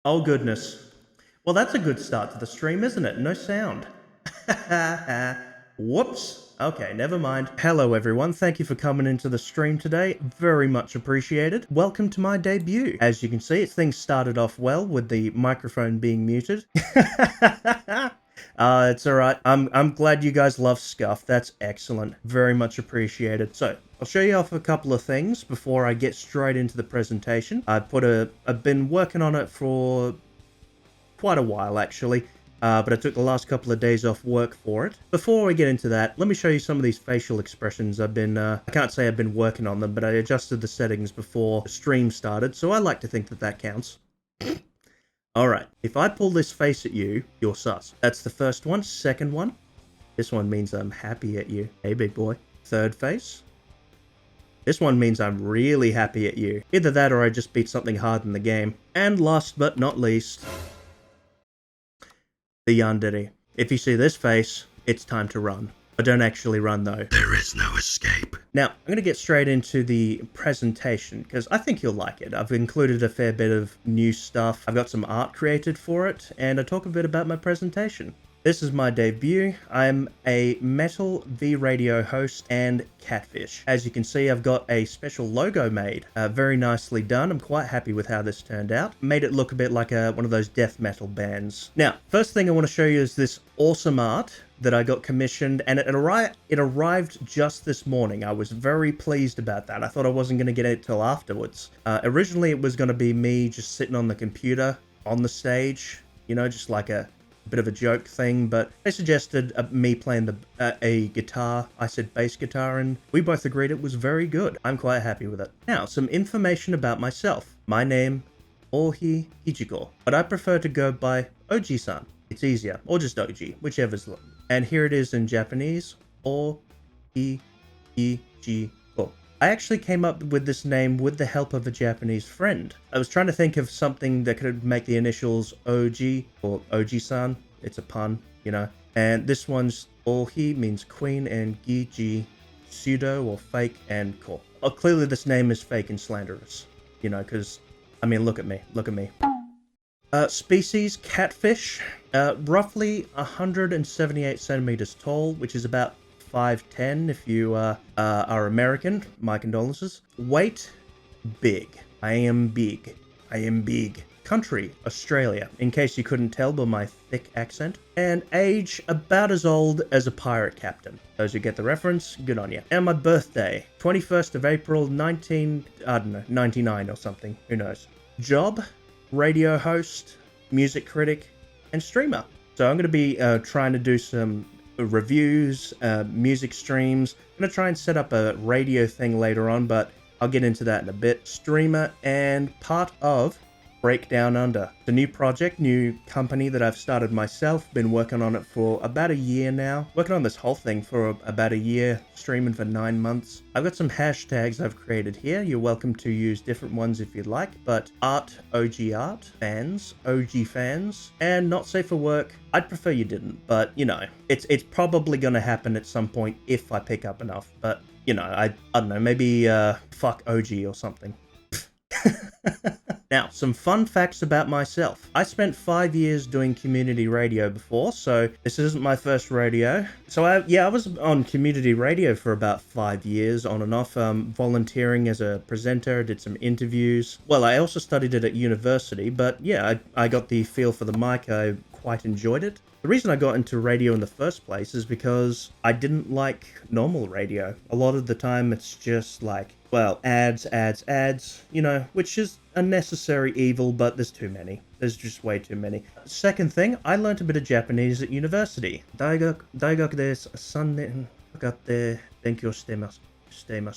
Oh, goodness. Well, that's a good start to the stream, isn't it? No sound. Whoops. Okay, never mind. Hello, everyone. Thank you for coming into the stream today. Very much appreciated. Welcome to my debut. As you can see, things started off well with the microphone being muted. It's alright. I'm glad you guys love Scuff. That's excellent. Very much appreciated. So, I'll show you off a couple of things before I get straight into the presentation. I've been working on it for quite a while, actually. But I took the last couple of days off work for it. Before we get into that, let me show you some of these facial expressions. I can't say I've been working on them, but I adjusted the settings before the stream started, so I like to think that that counts. Alright, if I pull this face at you, you're sus. That's the first one. Second one, this one means I'm happy at you. Hey, big boy. Third face, this one means I'm really happy at you. Either that or I just beat something hard in the game. And last but not least, the yandere. If you see this face, it's time to run. But don't actually run though. There is no escape. Now, I'm going to get straight into the presentation, because I think you'll like it. I've included a fair bit of new stuff. I've got some art created for it, and I talk a bit about my presentation. This is my debut. I'm a metal V-radio host and catfish. As you can see, I've got a special logo made. Very nicely done. I'm quite happy with how this turned out. Made it look a bit like one of those death metal bands. Now, first thing I want to show you is this awesome art that I got commissioned, and it arrived just this morning. I was very pleased about that. I thought I wasn't going to get it till afterwards. Originally, it was going to be me just sitting on the computer on the stage, you know, just like a bit of a joke thing, but they suggested me playing a guitar. I said bass guitar, and we both agreed it was very good. I'm quite happy with it. Now, some information about myself. My name, Ouhi Gijiko, but I prefer to go by Oji-san. It's easier, or just Oji, whichever's. And here it is in Japanese, Ouhi Gijiko. I actually came up with this name with the help of a Japanese friend. I was trying to think of something that could make the initials OG or Oji-san. It's a pun, you know. And this one's Ouhi means queen, and Giji pseudo or fake, and ko. Oh, clearly this name is fake and slanderous, you know, because, I mean, look at me. Species, catfish, roughly 178 centimeters tall, which is about 5'10" if you are American. My condolences. Weight, big. I am big. Country, Australia, in case you couldn't tell by my thick accent. And age, about as old as a pirate captain. Those who get the reference, good on you. And my birthday, 21st of April, 99 or something. Who knows. Job, radio host, music critic, and streamer. So I'm going to be trying to do some reviews, music streams. I'm going to try and set up a radio thing later on, but I'll get into that in a bit. Streamer and part of BreakDownUnder. It's a new project, new company that I've started myself. Been working on it for about a year now. Working on this whole thing for about a year, streaming for 9 months. I've got some hashtags I've created here. You're welcome to use different ones if you'd like, but art, OG fans, OG fans, and not safe for work. I'd prefer you didn't, but you know, it's probably gonna happen at some point if I pick up enough. But you know, I don't know, maybe fuck OG or something. Now, some fun facts about myself. I spent 5 years doing community radio before, so this isn't my first radio. So I was on community radio for about 5 years, on and off, volunteering as a presenter, did some interviews. Well, I also studied it at university, but yeah, I got the feel for the mic. I quite enjoyed it. The reason I got into radio in the first place is because I didn't like normal radio. A lot of the time it's just like, well, ads, you know, which is a necessary evil, but there's too many. There's just way too many. Second thing, I learned a bit of Japanese at university. 大学で3年かかって勉強してまし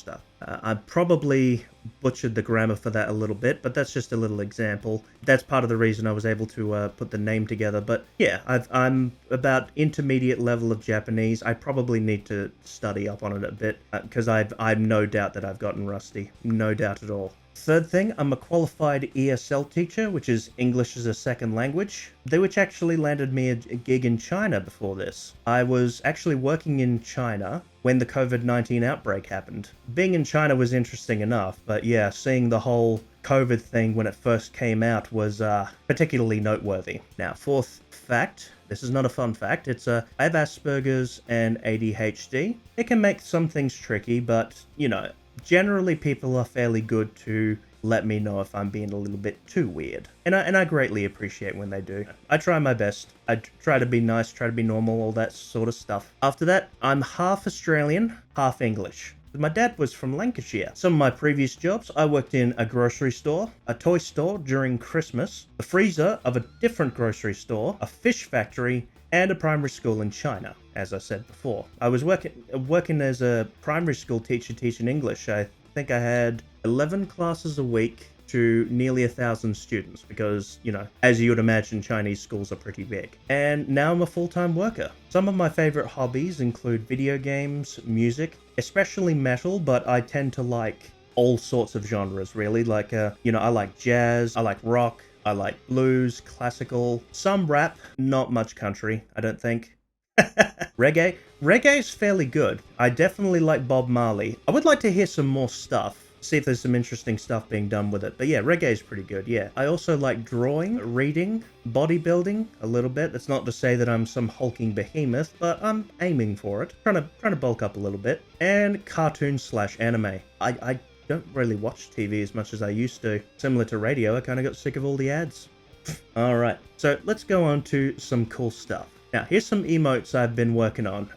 た。I probably butchered the grammar for that a little bit, but that's just a little example. That's part of the reason I was able to put the name together. But yeah, I'm about intermediate level of Japanese. I probably need to study up on it a bit because I've no doubt that I've gotten rusty. No doubt at all. Third thing, I'm a qualified ESL teacher, which is English as a second language, which actually landed me a gig in China before this. I was actually working in China when the COVID-19 outbreak happened. Being in China was interesting enough, but yeah, seeing the whole COVID thing when it first came out was particularly noteworthy. Now, fourth fact, this is not a fun fact, it's I have Asperger's and ADHD. It can make some things tricky, but, you know, generally people are fairly good to let me know if I'm being a little bit too weird. And I greatly appreciate when they do. I try my best. I try to be nice, try to be normal, all that sort of stuff. After that, I'm half Australian, half English. My dad was from Lancashire. Some of my previous jobs, I worked in a grocery store, a toy store during Christmas, the freezer of a different grocery store, a fish factory, and a primary school in China, as I said before. I was working as a primary school teacher teaching English. I think I had 11 classes a week to nearly 1,000 students because, you know, as you would imagine, Chinese schools are pretty big. And now I'm a full-time worker. Some of my favorite hobbies include video games, music, especially metal, but I tend to like all sorts of genres, really. Like, you know, I like jazz, I like rock, I like blues, classical, some rap, not much country, I don't think. Reggae is fairly good. I definitely like Bob Marley. I would like to hear some more stuff, see if there's some interesting stuff being done with it. But yeah, reggae is pretty good, yeah. I also like drawing, reading, bodybuilding a little bit. That's not to say that I'm some hulking behemoth, but I'm aiming for it. Trying to bulk up a little bit. And cartoon/anime. I don't really watch TV as much as I used to. Similar to radio, I kind of got sick of all the ads. Alright, so let's go on to some cool stuff. Now, here's some emotes I've been working on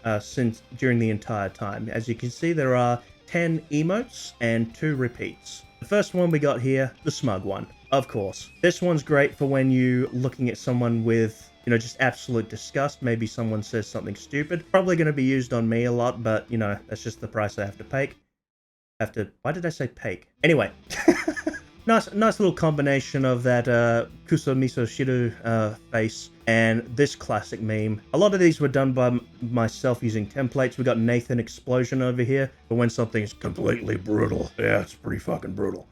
during the entire time. As you can see, there are 10 emotes and 2 repeats. The first one we got here, the smug one, of course. This one's great for when you're looking at someone with, you know, just absolute disgust. Maybe someone says something stupid. Probably going to be used on me a lot, but, you know, that's just the price I have to pay. Why did I say pake? Anyway. Nice little combination of that Kuso Miso Shiru face and this classic meme. A lot of these were done by myself using templates. We got Nathan Explosion over here for when something is completely brutal. Yeah, it's pretty fucking brutal.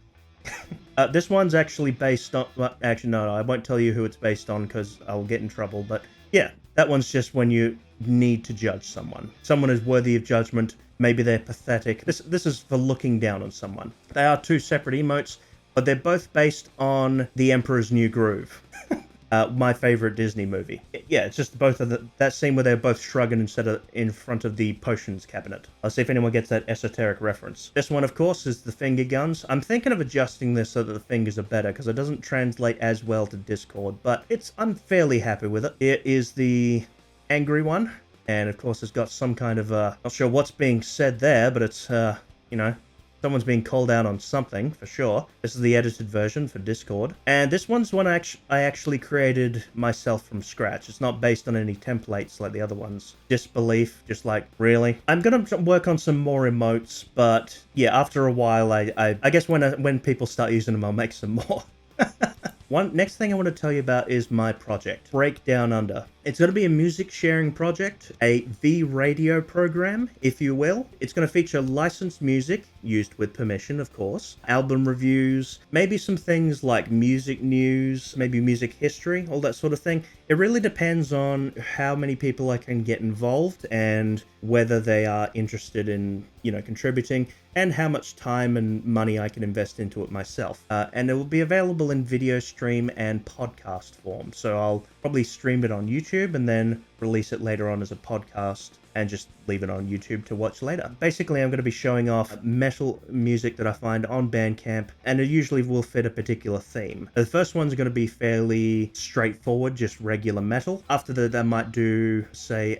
This one's actually based on... Well, actually, no, I won't tell you who it's based on because I'll get in trouble. But yeah, that one's just when you need to judge someone. Someone is worthy of judgment. Maybe they're pathetic. This is for looking down on someone. They are 2 separate emotes, but they're both based on The Emperor's New Groove, my favorite Disney movie. Yeah, it's just both of that scene where they're both shrugging instead of in front of the potions cabinet. I'll see if anyone gets that esoteric reference. This one, of course, is the finger guns. I'm thinking of adjusting this so that the fingers are better because it doesn't translate as well to Discord, but I'm fairly happy with it. It is the angry one, and of course it's got some kind of, not sure what's being said there, but it's, you know, someone's being called out on something, for sure. This is the edited version for Discord. And this one's one I actually created myself from scratch. It's not based on any templates like the other ones. Disbelief, just like, really? I'm gonna work on some more emotes, but yeah, after a while, I guess when people start using them, I'll make some more. Next thing I want to tell you about is my project, BreakDownUnder. It's going to be a music sharing project, a V-radio program, if you will. It's going to feature licensed music, used with permission, of course, album reviews, maybe some things like music news, maybe music history, all that sort of thing. It really depends on how many people I can get involved and whether they are interested in, you know, contributing and how much time and money I can invest into it myself. And it will be available in video stream and podcast form. So I'll probably stream it on YouTube and then release it later on as a podcast and just leave it on YouTube to watch later. Basically, I'm going to be showing off metal music that I find on Bandcamp, and it usually will fit a particular theme. The first one's going to be fairly straightforward, just regular metal. After that, I might do, say,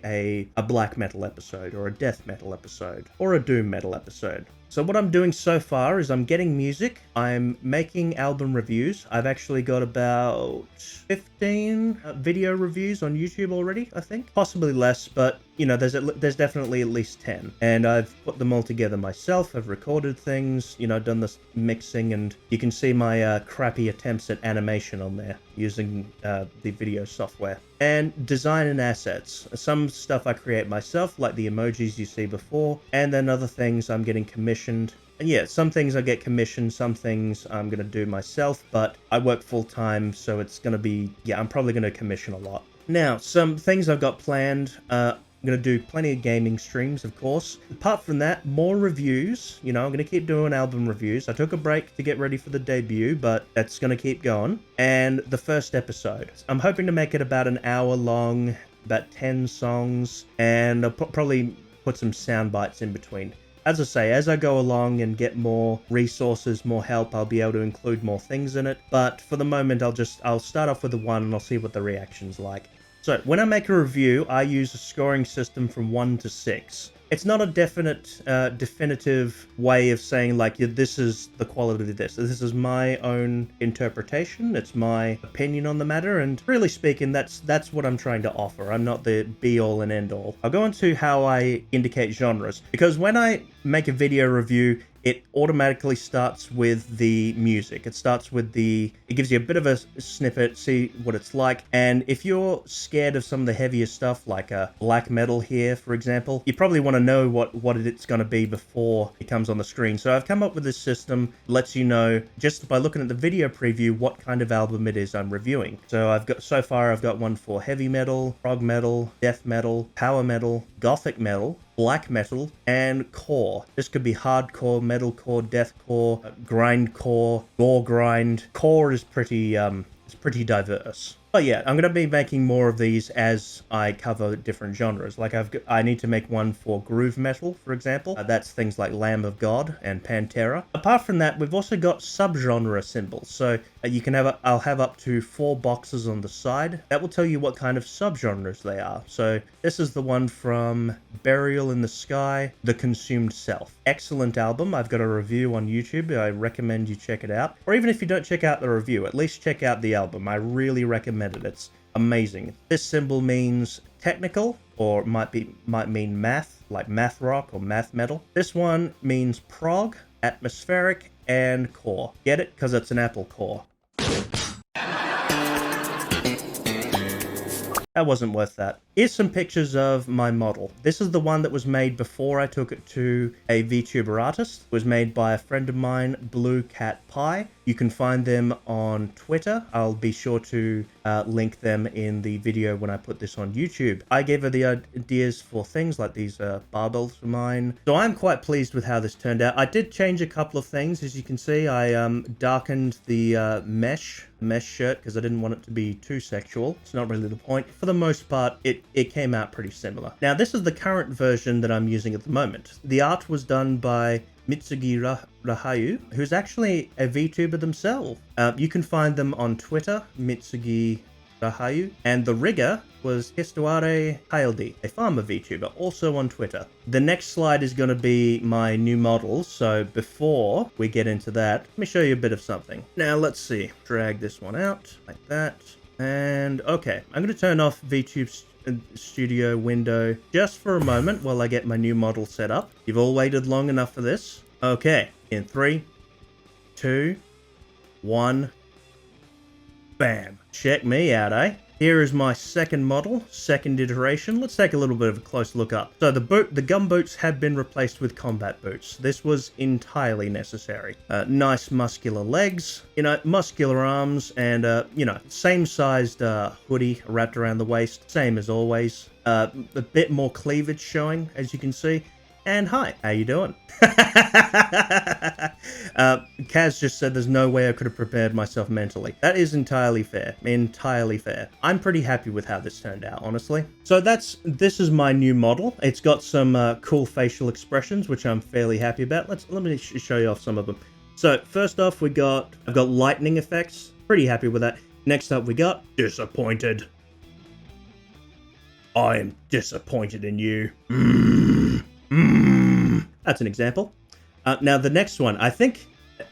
a black metal episode, or a death metal episode, or a doom metal episode. So what I'm doing so far is I'm getting music, I'm making album reviews. I've actually got about 15 video reviews on YouTube already, I think. Possibly less, but you know, there's definitely at least 10. And I've put them all together myself, I've recorded things, you know, done this mixing, and you can see my crappy attempts at animation on there using the video software. And design and assets. Some stuff I create myself, like the emojis you see before, and then other things I'm getting commissioned. And yeah, some things I get commissioned, some things I'm going to do myself, but I work full time, so it's going to be, yeah, I'm probably going to commission a lot. Now, some things I've got planned. I'm going to do plenty of gaming streams, of course. Apart from that, more reviews. You know, I'm going to keep doing album reviews. I took a break to get ready for the debut, but that's going to keep going. And the first episode. I'm hoping to make it about an hour long, about 10 songs, and I'll probably put some sound bites in between. As I say, as I go along and get more resources, more help, I'll be able to include more things in it. But for the moment, I'll start off with the one and I'll see what the reaction's like. So when I make a review, I use a scoring system from 1 to 6. It's not a definitive way of saying like, yeah, this is the quality of this. This is my own interpretation. It's my opinion on the matter. And really speaking, that's what I'm trying to offer. I'm not the be all and end all. I'll go into how I indicate genres, because when I make a video review, it automatically starts with the music. It starts with it gives you a bit of a snippet, see what it's like. And if you're scared of some of the heavier stuff, like black metal here, for example, you probably want to know what it's going to be before it comes on the screen. So I've come up with this system, lets you know just by looking at the video preview what kind of album it is I'm reviewing. So I've got one for heavy metal, prog metal, death metal, power metal, gothic metal, black metal, and core. This could be hardcore, metalcore, deathcore, grindcore, gore grind. Core is pretty diverse. But yeah, I'm going to be making more of these as I cover different genres. Like I need to make one for groove metal, for example. That's things like Lamb of God and Pantera. Apart from that, we've also got subgenre symbols. So I'll have up to 4 boxes on the side. That will tell you what kind of subgenres they are. So this is the one from Burial in the Sky, The Consumed Self. Excellent album. I've got a review on YouTube. I recommend you check it out. Or even if you don't check out the review, at least check out the album. I really recommend it. It's amazing. This symbol means technical, or might mean math, like math rock or math metal. This one means prog, atmospheric, and core. Get it? Because it's an Apple core. That wasn't worth that. Here's some pictures of my model. This is the one that was made before I took it to a VTuber artist. It was made by a friend of mine, Blue Cat Pie. You can find them on Twitter. I'll be sure to link them in the video when I put this on YouTube. I gave her the ideas for things like these barbells for mine. So I'm quite pleased with how this turned out. I did change a couple of things. As you can see, I darkened the mesh shirt because I didn't want it to be too sexual. It's not really the point. For the most part, it came out pretty similar. Now, this is the current version that I'm using at the moment. The art was done by Mitsugi Rahayu, who's actually a VTuber themselves. You can find them on Twitter, Mitsugi Rahayu, and the rigger was Histuare Haildi, a farmer VTuber, also on Twitter. The next slide is going to be my new model, so before we get into that, let me show you a bit of something. Now, let's see. Drag this one out, like that. And, okay, I'm going to turn off VTube Studio window just for a moment while I get my new model set up. You've all waited long enough for this. Okay, in 3, 2, 1, bam. Check me out, eh? Here is my second model, second iteration. Let's take a little bit of a close look up. So the gum boots have been replaced with combat boots. This was entirely necessary. Nice muscular legs, muscular arms, and, same sized hoodie wrapped around the waist, same as always. A bit more cleavage showing, as you can see. And hi, how you doing? Kaz just said there's no way I could have prepared myself mentally. That is entirely fair. Entirely fair. I'm pretty happy with how this turned out, honestly. So this is my new model. It's got some cool facial expressions, which I'm fairly happy about. Let me show you off some of them. So first off, I've got lightning effects. Pretty happy with that. Next up, we got disappointed. I am disappointed in you. That's an example. Now the next one, I think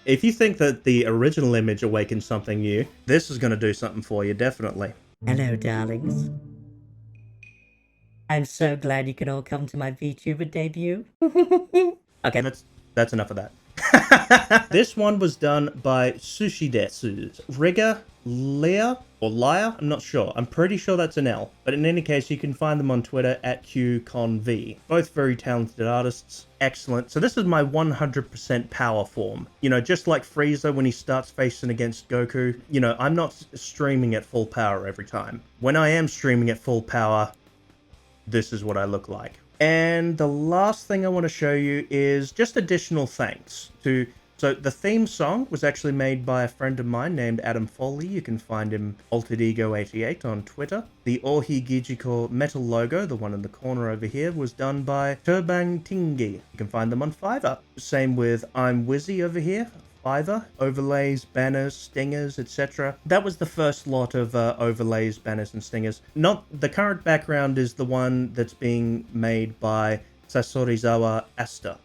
if you think that the original image awakens something new, this is going to do something for you, definitely. Hello, darlings. I'm so glad you could all come to my VTuber debut. Okay, that's enough of that. This one was done by Sushi Desu. Rigger Leah or Laya, I'm not sure. I'm pretty sure that's an L. But in any case, you can find them on Twitter at QConV. Both very talented artists. Excellent. So this is my 100% power form. Just like Frieza when he starts facing against Goku. I'm not streaming at full power every time. When I am streaming at full power, this is what I look like. And the last thing I want to show you is just additional thanks to... So the theme song was actually made by a friend of mine named Adam Foley. You can find him Altered Ego 88 on Twitter. The Ouhi Gijiko metal logo, the one in the corner over here, was done by Turbang Tingi. You can find them on Fiverr. Same with I'm Wizzy over here. Fiverr, overlays, banners, stingers, etc. That was the first lot of overlays, banners, and stingers. Not the current background is the one that's being made by Sasorizawa Asta,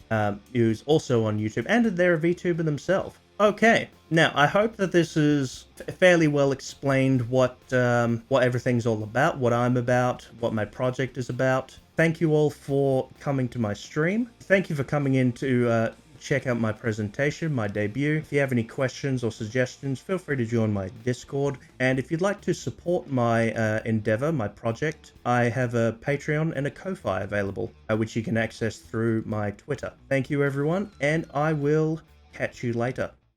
who's also on YouTube, and they're a VTuber themselves. Okay, now I hope that this is fairly well explained what everything's all about, what I'm about, what my project is about. Thank you all for coming to my stream. Thank you for coming in to check out my presentation, my debut. If you have any questions or suggestions, feel free to join my Discord. And if you'd like to support my endeavor, my project, I have a Patreon and a Ko-Fi available, which you can access through my Twitter. Thank you, everyone, and I will catch you later.